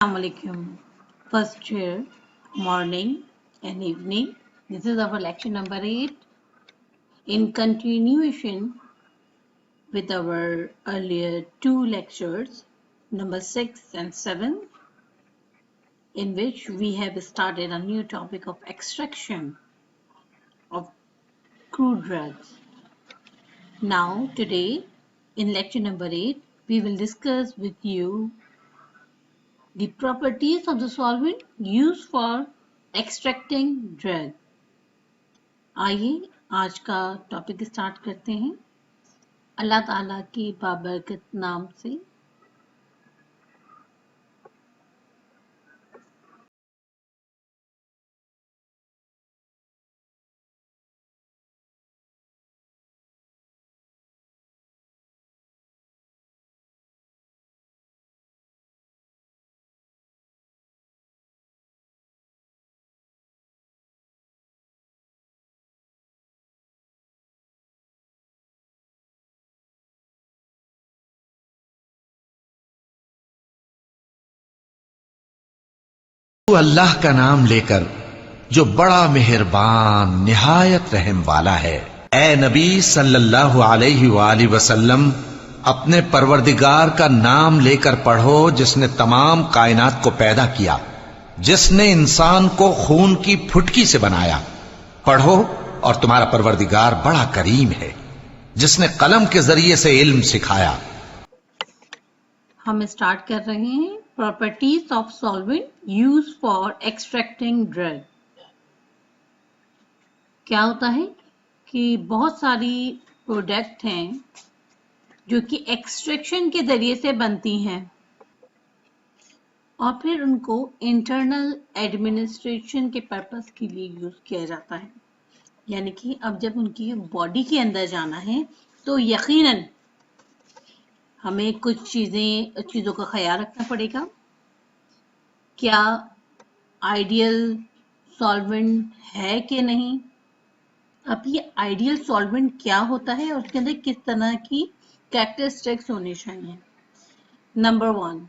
Assalamualaikum. First year, morning and evening. This is our lecture number 8 in continuation with our earlier two lectures, number 6 and 7, in which we have started a new topic of extraction of crude drugs. Now, today, in lecture number 8, we will discuss with you the properties of the solvent used for extracting drug. आइए आज का topic start करते हैं अल्लाह ताला की बाबरकत नाम से। अल्लाह का नाम लेकर जो बड़ा मेहरबान निहायत रहम वाला है। ए नबी सल्लल्लाहु अलैहि वसल्लम, अपने परवरदिगार का नाम लेकर पढ़ो जिसने तमाम कायनात को पैदा किया, जिसने इंसान को खून की फुटकी से बनाया। पढ़ो और तुम्हारा परवरदिगार बड़ा करीम है, जिसने कलम के जरिए से इल्म सिखाया। हम स्टार्ट कर रहे हैं properties of solvent use for extracting drug. क्या होता है कि बहुत सारी प्रोडक्ट हैं जो कि एक्सट्रैक्शन के जरिए से बनती हैं और फिर उनको इंटरनल एडमिनिस्ट्रेशन के पर्पस के लिए यूज किया जाता है। यानी कि अब जब उनकी बॉडी के अंदर जाना है तो यकीनन हमें कुछ चीज़ों का ख्याल रखना पड़ेगा। क्या आइडियल सॉल्वेंट है कि नहीं, अब ये आइडियल सॉल्वेंट क्या होता है और उसके अंदर किस तरह की कैरेक्टरिस्टिक्स होनी चाहिए। नंबर 1,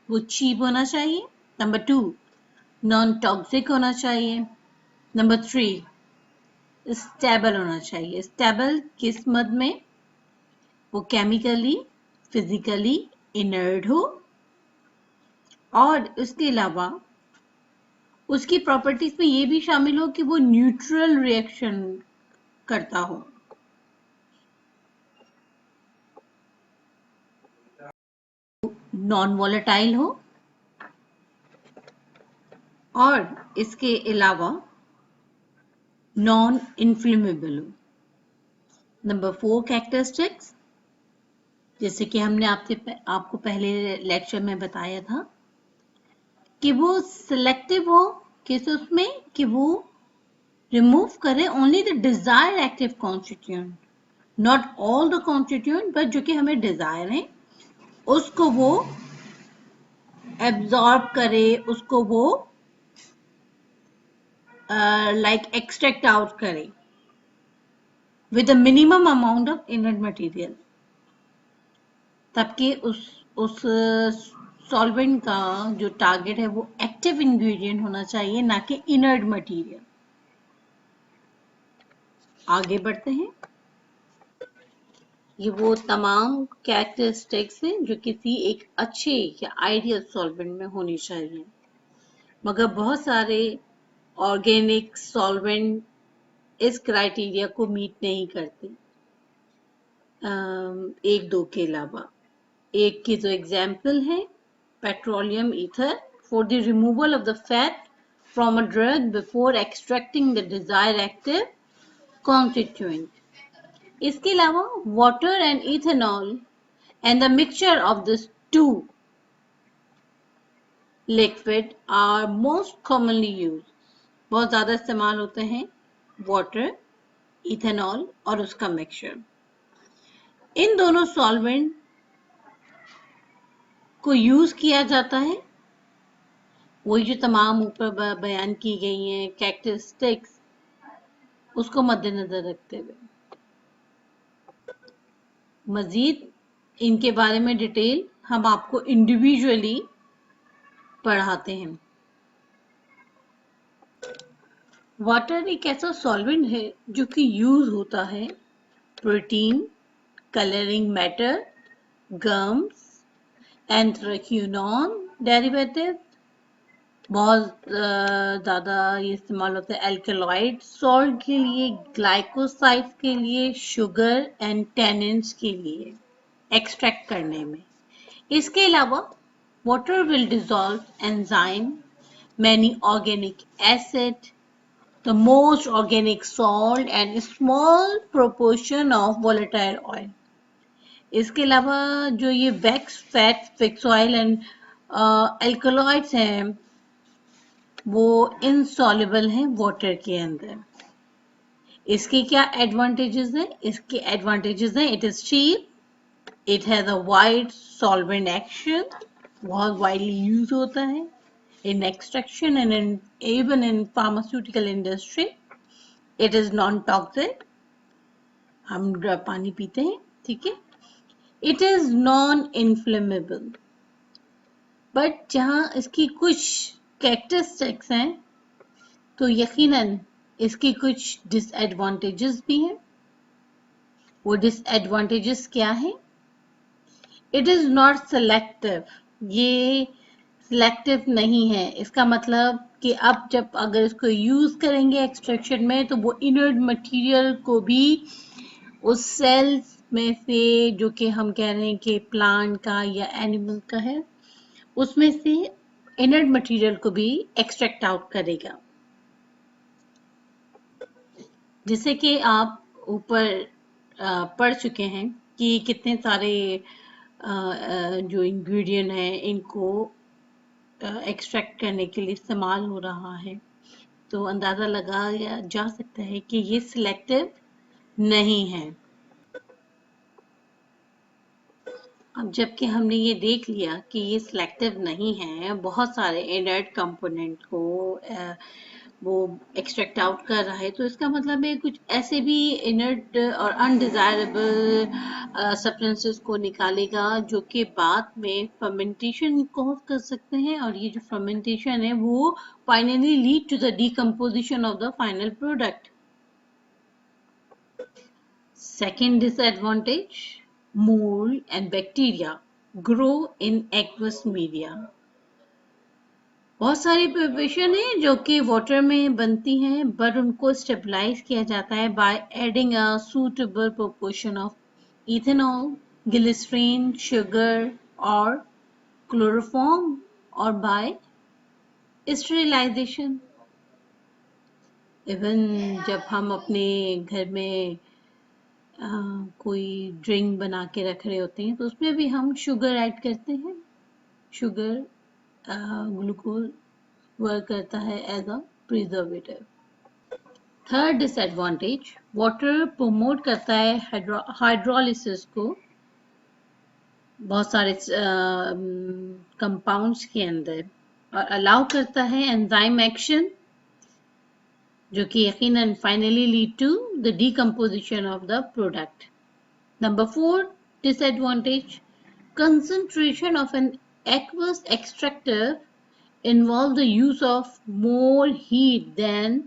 वो चीप होना चाहिए। नंबर 2, नॉन टॉक्सिक होना चाहिए। नंबर 3, स्टेबल होना चाहिए। स्टेबल किस मद में, वो केमिकली फिजिकली इनर्ट हो और उसके अलावा उसकी प्रॉपर्टीज में ये भी शामिल हो कि वो न्यूट्रल रिएक्शन करता हो। नॉन वॉलेटाइल हो और इसके अलावा नॉन इन्फ्लेमेबल हो। नंबर 4 कैरेक्टरिस्टिक्स, जैसे कि हमने आपको पहले लेक्चर में बताया था कि वो सिलेक्टिव हो, किस उसमें कि वो रिमूव करे only the desire active constituent, not all the constituent, but जो कि हमें डिजायर है उसको वो एब्जॉर्ब करे, उसको वो लाइक एक्सट्रैक्ट आउट करे with a minimum amount of inert material. तबकि उस सॉल्वेंट का जो टारगेट है वो एक्टिव इंग्रेडिएंट होना चाहिए, ना कि इनर्ट मटेरियल। आगे बढ़ते हैं। ये वो तमाम कैरेक्टरिस्टिक्स हैं जो किसी एक अच्छे या आइडियल सॉल्वेंट में होनी चाहिए, मगर बहुत सारे ऑर्गेनिक सॉल्वेंट इस क्राइटेरिया को मीट नहीं करते, एक दो के अलावा। एक की जो एग्जाम्पल है petroleum ether for the removal of the fat from a drug before extracting the desired active constituent. इसके अलावा water and ethanol and the mixture of this two liquid are most commonly used. बहुत ज्यादा इस्तेमाल होते हैं water, ethanol और उसका mixture. इन दोनों सॉल्वेंट को यूज किया जाता है वही जो तमाम ऊपर बयान की गई हैं कैरेक्टरिस्टिक्स, उसको मद्देनजर रखते हुए। मजीद इनके बारे में डिटेल हम आपको इंडिविजुअली बढ़ाते हैं। वाटर एक ऐसा सॉल्वेंट है जो कि यूज होता है protein, colouring matter, gums, anthraquinone derivative, बहुत ज़्यादा ये इस्तेमाल होता है एल्केलॉइड सॉल्ट के लिए, ग्लाइकोसाइड्स के लिए, शुगर एंड टेनिन्स के लिए एक्सट्रैक्ट करने में। इसके अलावा water will dissolve enzyme, many organic acid, the most organic salt and small proportion of volatile oil. इसके अलावा जो ये wax, fat, fix oil and alkaloids हैं वो इनसॉल्युबल हैं वाटर के अंदर। इसके क्या एडवांटेजेस हैं? इसके एडवांटेजेस हैं it is cheap, it has a wide solvent action, बहुत वाइडली यूज होता है in extraction and even in pharmaceutical industry. It is non-toxic. हम पानी पीते हैं, ठीक है। It is non-inflammable. But जहाँ इसकी कुछ characteristics हैं, तो यकीनन इसकी कुछ disadvantages भी हैं। वो disadvantages क्या हैं? It is not selective. ये सिलेक्टिव नहीं है। इसका मतलब कि अब जब अगर इसको यूज करेंगे एक्सट्रैक्शन में तो वो इनर्ट मटेरियल को भी उस सेल्स में से जो कि हम कह रहे हैं कि प्लांट का या एनिमल का है उसमें से इनर्ट मटेरियल को भी एक्सट्रैक्ट आउट करेगा। जैसे कि आप ऊपर पढ़ चुके हैं कि कितने सारे जो इंग्रेडिएंट हैं इनको एक्सट्रैक्ट करने के लिए इस्तेमाल हो रहा है, तो अंदाज़ा लगाया जा सकता है कि ये सिलेक्टिव नहीं है। अब जबकि हमने ये देख लिया कि ये सिलेक्टिव नहीं है, बहुत सारे इनर्ट कंपोनेंट को वो एक्सट्रैक्ट आउट कर रहा है, तो इसका मतलब है कुछ ऐसे भी इनर्ट और अनडिजायरेबल सब्सटेंसेस को निकालेगा जो कि बाद में फर्मेंटेशन कॉज कर सकते हैं, और ये जो फर्मेंटेशन है वो finally lead to the decomposition of the final product. Second disadvantage, mold and bacteria grow in aqueous media. बहुत सारी प्रिपरेशन है जो कि वाटर में बनती हैं, बट उनको स्टेबलाइज किया जाता है by adding a suitable proportion of ethanol, glycerine, sugar और क्लोरोफॉर्म, और बाय स्टेरिलाइजेशन। इवन जब हम अपने घर में कोई ड्रिंक बना के रख रहे होते हैं तो उसमें भी हम शुगर ऐड करते हैं। शुगर ग्लूकोज वर्क करता है as a preservative. Third disadvantage, water promote करता है हाइड्रोलिसिस को बहुत सारे कंपाउंड्स के अंदर, और अलाउ करता है एंजाइम एक्शन जो कि यकीनन finally lead to the decomposition of the product. Number 4 disadvantage, concentration of an aqueous extractor involves the use of more heat than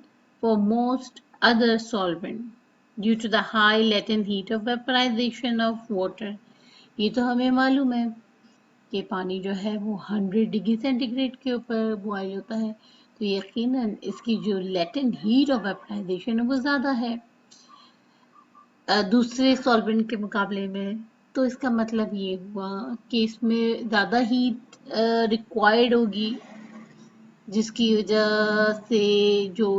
for most other solvent due to the high latent heat of vaporization of water. ये तो हमें मालूम है कि पानी जो है वो 100 डिग्री सेंटीग्रेड के ऊपर बॉयल होता है, तो यकीनन इसकी जो लेटेंट हीट ऑफ वेपराइजेशन है वो ज़्यादा है दूसरे सॉल्वेंट के मुकाबले में। तो इसका मतलब ये हुआ कि इसमें ज़्यादा हीट रिक्वायर्ड होगी, जिसकी वजह से जो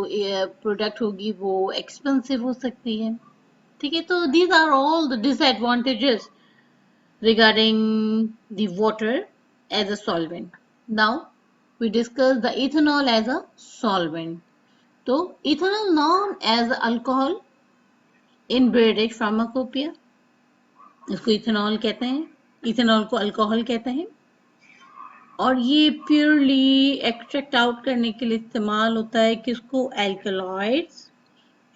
प्रोडक्ट होगी वो एक्सपेंसिव हो सकती है, ठीक है। तो these are all the disadvantages regarding the water as a solvent. Now we discuss the ethanol as a solvent. तो ethanol known as alcohol in British pharmacopoeia, इसको इथेनॉल कहते हैं, इथेनॉल को अल्कोहल कहते हैं, और ये प्योरली एक्सट्रैक्ट आउट करने के लिए इस्तेमाल होता है किसको? Alkaloids,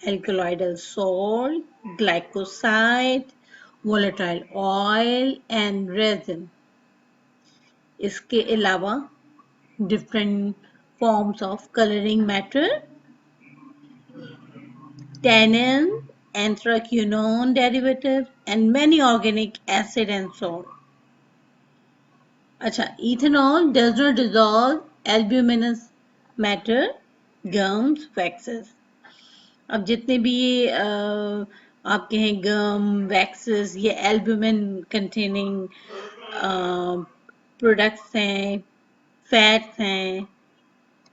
alkaloidal salt, glycoside, volatile oil and resin. इसके अलावा different forms of coloring matter, tannin, anthraquinone derivatives, and many organic acid and salt. अच्छा, ethanol does not dissolve albuminous matter, gums, waxes. अब जितने भी ये आपके हैं गम, वैक्सेस, ये एल्ब्यूमिन कंटेनिंग प्रोडक्ट्स हैं, फैट्स हैं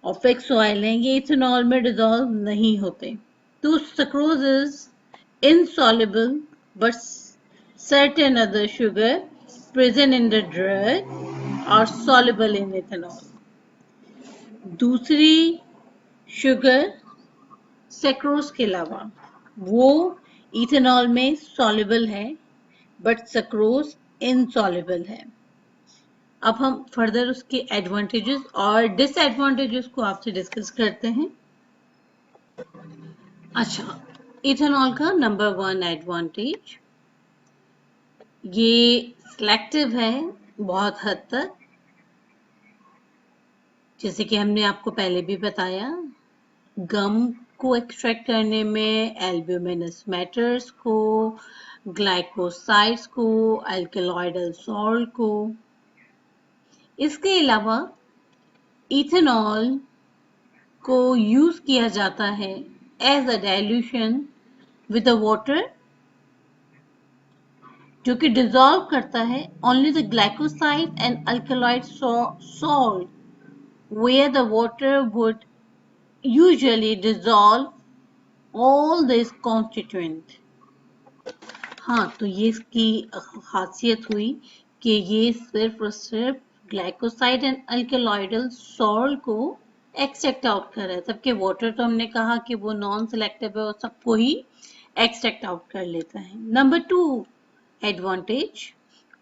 और फिक्स ऑयल हैं, ये इथेनॉल में डिजॉल्व नहीं होते. तो sucrose is insoluble but certain other sugar present in the drug are soluble in ethanol. दूसरी शुगर सक्रोज के अलावा वो इथेनॉल में soluble है बट सक्रोज इनसॉल्युबल है. अब हम फर्दर उसके एडवांटेजेस और डिसएडवांटेजेस को आपसे डिस्कस करते हैं. अच्छा, इथेनॉल का नंबर 1 एडवांटेज, ये सिलेक्टिव है बहुत हद तक. जैसे कि हमने आपको पहले भी बताया, गम को एक्सट्रैक्ट करने में, एल्ब्यूमिनस मैटर्स को, ग्लाइकोसाइड्स को, अल्कलॉइडल सॉल्ट को. इसके अलावा इथेनॉल को यूज किया जाता है as a dilution with water, जो कि डिसॉल्व करता है only the glycoside and alkaloid salt where the water would usually dissolve all these constituent. हाँ, तो ये इसकी खासियत हुई कि ये सिर्फ और सिर्फ ग्लाइकोसाइड एंड अल्कलॉइडल सॉल्ट को एक्सट्रैक्ट आउट कर रहा है, जबकि वाटर तो हमने कहा कि वो नॉन सिलेक्टिव है और सबको ही एक्सट्रैक्ट आउट कर लेता है. Number 2 advantage,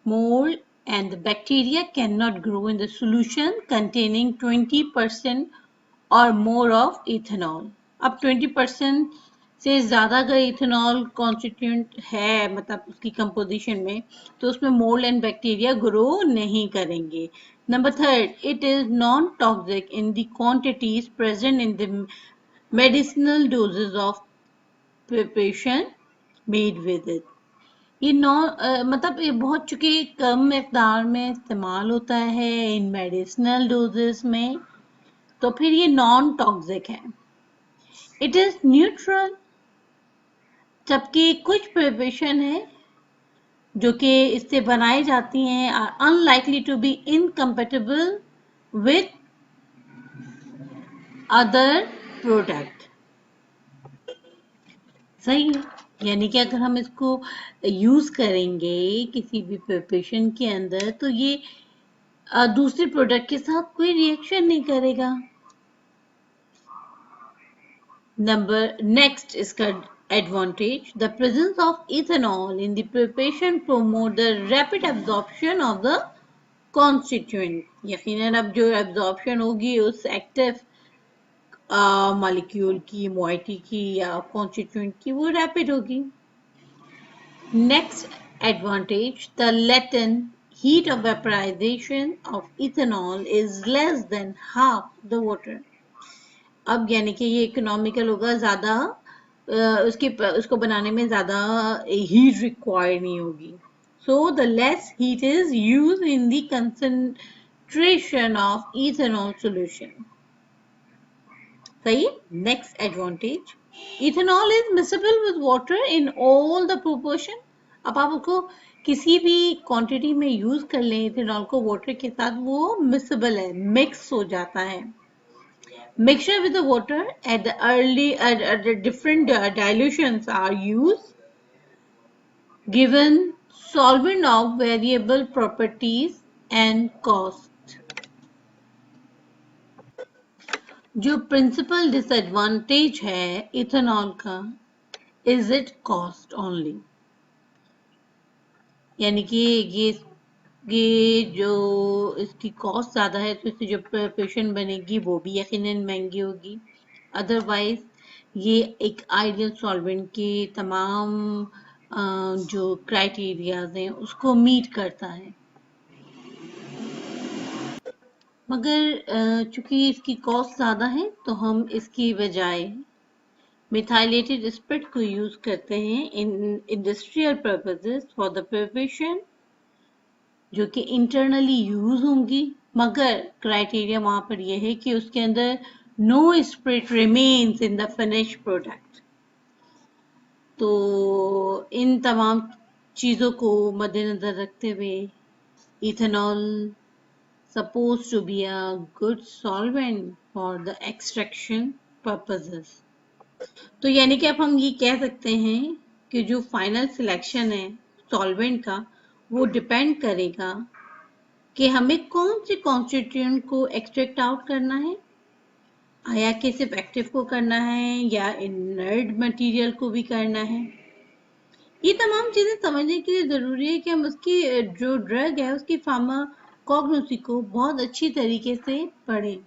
mold and the bacteria cannot grow in the solution containing 20% or more of ethanol. अब 20% से ज़्यादा अगर इथेनॉल कॉन्स्टिट्यूएंट है, मतलब उसकी कंपोजिशन में, तो उसमें मोल्ड एंड बैक्टीरिया ग्रो नहीं करेंगे. Number 3, it is non toxic in the quantities present in the medicinal doses of preparation made with it. ये मतलब ये बहुत चूंकि कम मिकदार में इस्तेमाल होता है इन मेडिसिनल डोजेस में, तो फिर ये नॉन टॉक्सिक है. इट इज न्यूट्रल, जबकि कुछ प्रिपरेशन है जो कि इससे बनाई जाती हैं are unlikely to be incompatible with other product. सही है, यानी कि अगर हम इसको यूज करेंगे किसी भी प्रिपरेशन के अंदर, तो ये दूसरे प्रोडक्ट के साथ कोई रिएक्शन नहीं करेगा. नंबर नेक्स्ट इसका advantage, the presence of ethanol in the preparation promote the rapid absorption of the constituent. यकीनन अब जो absorption होगी उस active मॉलिक्यूल की, मोइटी की या कॉन्स्टिट्यूएंट की, वो रैपिड होगी. Next advantage, the latent heat of vaporization of ethanol is less than half the water. अब यानी कि ये इकोनॉमिकल होगा, ज़्यादा उसको बनाने में ज़्यादा हीट रिक्वायर नहीं होगी. So the less heat is use in the concentration of ethanol solution. सही. Next advantage, ethanol is miscible with water in all the proportion. अब आप उसको किसी भी क्वांटिटी में यूज कर लें इथेनॉल को वाटर के साथ, वो मिक्सेबल है, मिक्स हो जाता है. Mixture with the water at the different dilutions are used, given solvent of variable properties and cost. जो principal disadvantage है इथेनॉल का, is it cost only. यानी कि ये जो इसकी कॉस्ट ज़्यादा है, तो इससे जो प्रिपरेशन बनेगी वो भी यकीनन महंगी होगी. अदरवाइज ये एक आइडियल सॉल्वेंट के तमाम जो क्राइटेरियाज हैं उसको मीट करता है. मगर चूंकि इसकी कॉस्ट ज़्यादा है तो हम इसकी बजाय मिथाइलेटेड स्पिरिट को यूज करते हैं in industrial purposes for the preparation, जो कि इंटरनली यूज होंगी, मगर क्राइटेरिया वहां पर यह है कि उसके अंदर no spirit remains in the finish product. तो इन तमाम चीज़ों को मद्देनजर रखते हुए ethanol supposed to be a good solvent for the extraction purposes। तो यानी कि अब हम ये कह सकते हैं कि जो फाइनल सिलेक्शन है सॉल्वेंट का वो डिपेंड करेगा कि हमें कौन से कॉन्स्टिट्यूएंट को एक्सट्रैक्ट आउट करना है, आया कि सिर्फ एक्टिव को करना है या इनर्ट मटेरियल को भी करना है। ये तमाम चीजें समझने के लिए जरूरी है कि हम उसकी जो ड्रग है उसकी फार्माकोग्नोसी को बहुत अच्छी तरीके से पढ़ें।